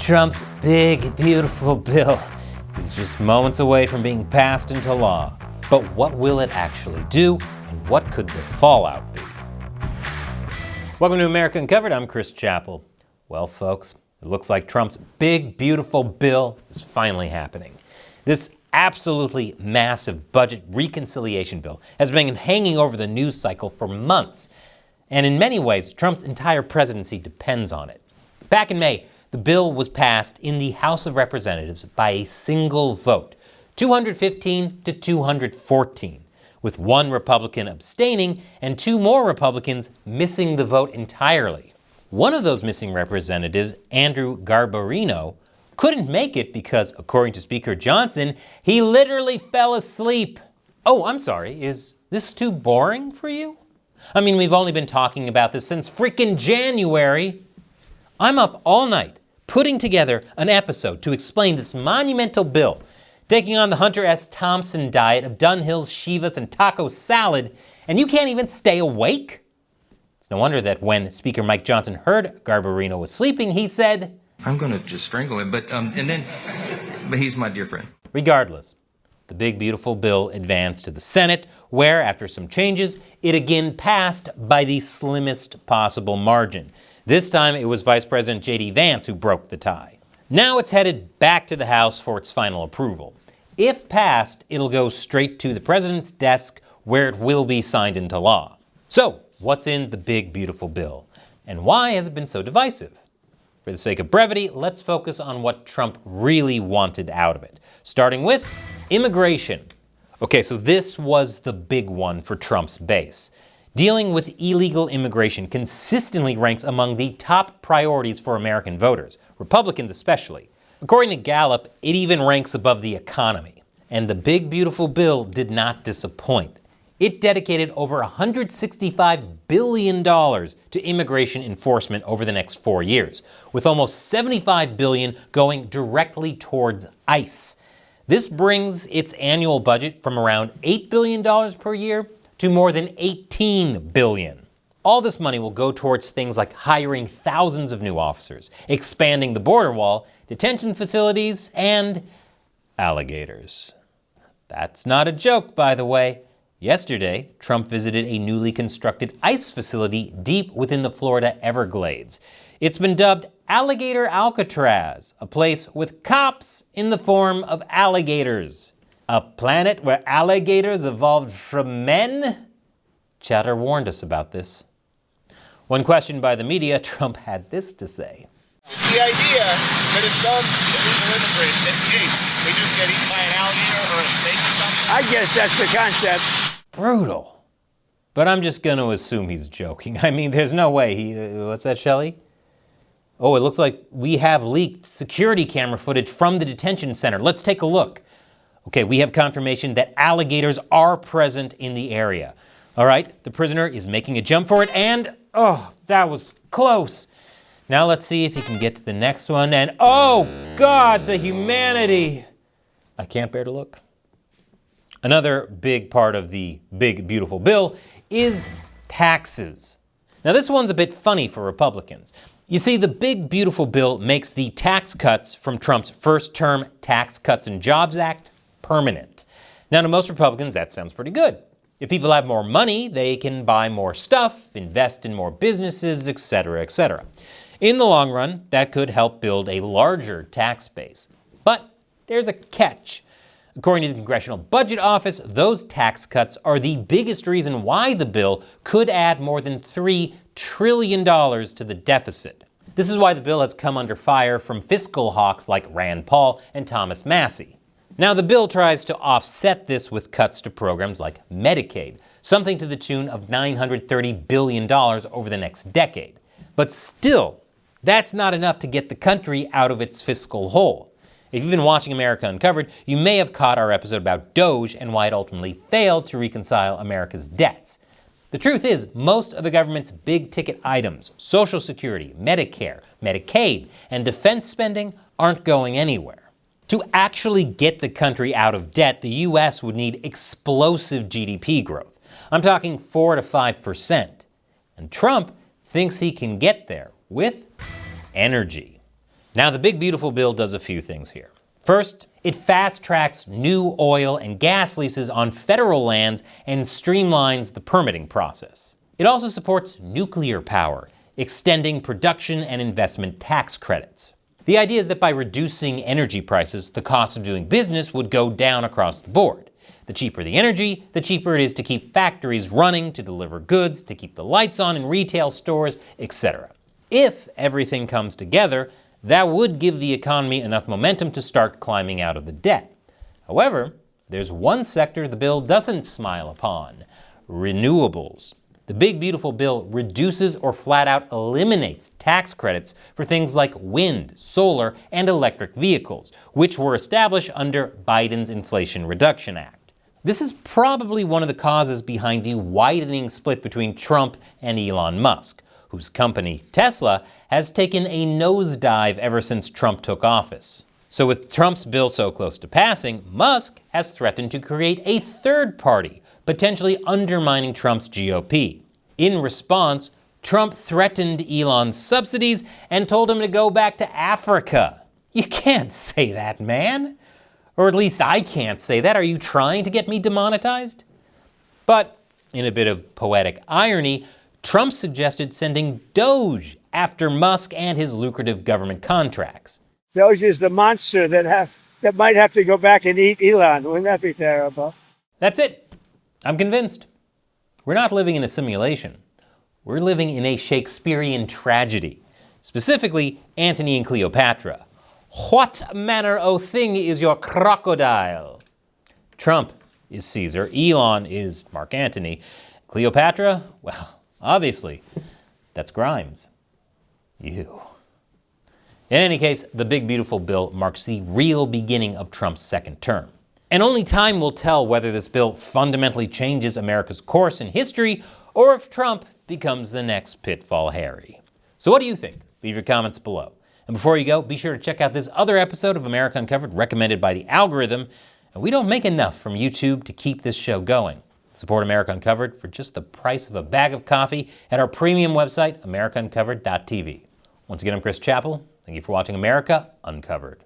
Trump's big, beautiful bill is just moments away from being passed into law. But what will it actually do, and what could the fallout be? Welcome to America Uncovered. I'm Chris Chappell. Well, folks, it looks like Trump's big, beautiful bill is finally happening. This absolutely massive budget reconciliation bill has been hanging over the news cycle for months. And in many ways, Trump's entire presidency depends on it. Back in May, the bill was passed in the House of Representatives by a single vote, 215 to 214, with one Republican abstaining and two more Republicans missing the vote entirely. One of those missing representatives, Andrew Garbarino, couldn't make it because, according to Speaker Johnson, he literally fell asleep. Oh, I'm sorry, is this too boring for you? I mean, we've only been talking about this since freaking January. I'm up all night putting together an episode to explain this monumental bill, taking on the Hunter S. Thompson diet of Dunhill's, Chivas, and taco salad, and you can't even stay awake? It's no wonder that when Speaker Mike Johnson heard Garbarino was sleeping, he said, "I'm going to just strangle him," but he's my dear friend. Regardless, the big, beautiful bill advanced to the Senate, where, after some changes, it again passed by the slimmest possible margin. This time, it was Vice President J.D. Vance who broke the tie. Now it's headed back to the House for its final approval. If passed, it'll go straight to the president's desk, where it will be signed into law. So, what's in the big, beautiful bill? And why has it been so divisive? For the sake of brevity, let's focus on what Trump really wanted out of it, starting with immigration. Okay, so this was the big one for Trump's base. Dealing with illegal immigration consistently ranks among the top priorities for American voters, Republicans especially. According to Gallup, it even ranks above the economy. And the big, beautiful bill did not disappoint. It dedicated over $165 billion to immigration enforcement over the next 4 years, with almost $75 billion going directly towards ICE. This brings its annual budget from around $8 billion per year to more than $18 billion. All this money will go towards things like hiring thousands of new officers, expanding the border wall, detention facilities, and alligators. That's not a joke, by the way. Yesterday, Trump visited a newly constructed ICE facility deep within the Florida Everglades. It's been dubbed Alligator Alcatraz, a place with cops in the form of alligators. A planet where alligators evolved from men? Chatter warned us about this. When questioned by the media, Trump had this to say. The idea that if some illegal immigrants escape, they just get eaten by an alligator or a snake or something? I guess that's the concept. Brutal. But I'm just going to assume he's joking. I mean, there's no way what's that, Shelley? Oh, it looks like we have leaked security camera footage from the detention center. Let's take a look. Okay, we have confirmation that alligators are present in the area. All right, the prisoner is making a jump for it, and, oh, that was close. Now let's see if he can get to the next one, and oh, God, the humanity. I can't bear to look. Another big part of the big, beautiful bill is taxes. Now this one's a bit funny for Republicans. You see, the big, beautiful bill makes the tax cuts from Trump's first-term Tax Cuts and Jobs Act permanent. Now, to most Republicans, that sounds pretty good. If people have more money, they can buy more stuff, invest in more businesses, etc., etc. In the long run, that could help build a larger tax base. But there's a catch. According to the Congressional Budget Office, those tax cuts are the biggest reason why the bill could add more than $3 trillion to the deficit. This is why the bill has come under fire from fiscal hawks like Rand Paul and Thomas Massie. Now, the bill tries to offset this with cuts to programs like Medicaid, something to the tune of $930 billion over the next decade. But still, that's not enough to get the country out of its fiscal hole. If you've been watching America Uncovered, you may have caught our episode about DOGE and why it ultimately failed to reconcile America's debts. The truth is, most of the government's big-ticket items, Social Security, Medicare, Medicaid, and defense spending aren't going anywhere. To actually get the country out of debt, the U.S. would need explosive GDP growth. I'm talking 4 to 5%. And Trump thinks he can get there with energy. Now, the big beautiful bill does a few things here. First, it fast-tracks new oil and gas leases on federal lands and streamlines the permitting process. It also supports nuclear power, extending production and investment tax credits. The idea is that by reducing energy prices, the cost of doing business would go down across the board. The cheaper the energy, the cheaper it is to keep factories running, to deliver goods, to keep the lights on in retail stores, etc. If everything comes together, that would give the economy enough momentum to start climbing out of the debt. However, there's one sector the bill doesn't smile upon: renewables. The big beautiful bill reduces or flat out eliminates tax credits for things like wind, solar, and electric vehicles, which were established under Biden's Inflation Reduction Act. This is probably one of the causes behind the widening split between Trump and Elon Musk, whose company, Tesla, has taken a nosedive ever since Trump took office. So with Trump's bill so close to passing, Musk has threatened to create a third party, potentially undermining Trump's GOP. In response, Trump threatened Elon's subsidies and told him to go back to Africa. You can't say that, man. Or at least I can't say that. Are you trying to get me demonetized? But in a bit of poetic irony, Trump suggested sending Doge after Musk and his lucrative government contracts. Doge is the monster that might have to go back and eat Elon. Wouldn't that be terrible? That's it. I'm convinced. We're not living in a simulation. We're living in a Shakespearean tragedy. Specifically, Antony and Cleopatra. What manner of thing is your crocodile? Trump is Caesar. Elon is Mark Antony. Cleopatra? Well, obviously, that's Grimes. You. In any case, the big beautiful bill marks the real beginning of Trump's second term. And only time will tell whether this bill fundamentally changes America's course in history or if Trump becomes the next Pitfall Harry. So what do you think? Leave your comments below. And before you go, be sure to check out this other episode of America Uncovered recommended by the algorithm. And we don't make enough from YouTube to keep this show going. Support America Uncovered for just the price of a bag of coffee at our premium website, americauncovered.tv. Once again, I'm Chris Chappell. Thank you for watching America Uncovered.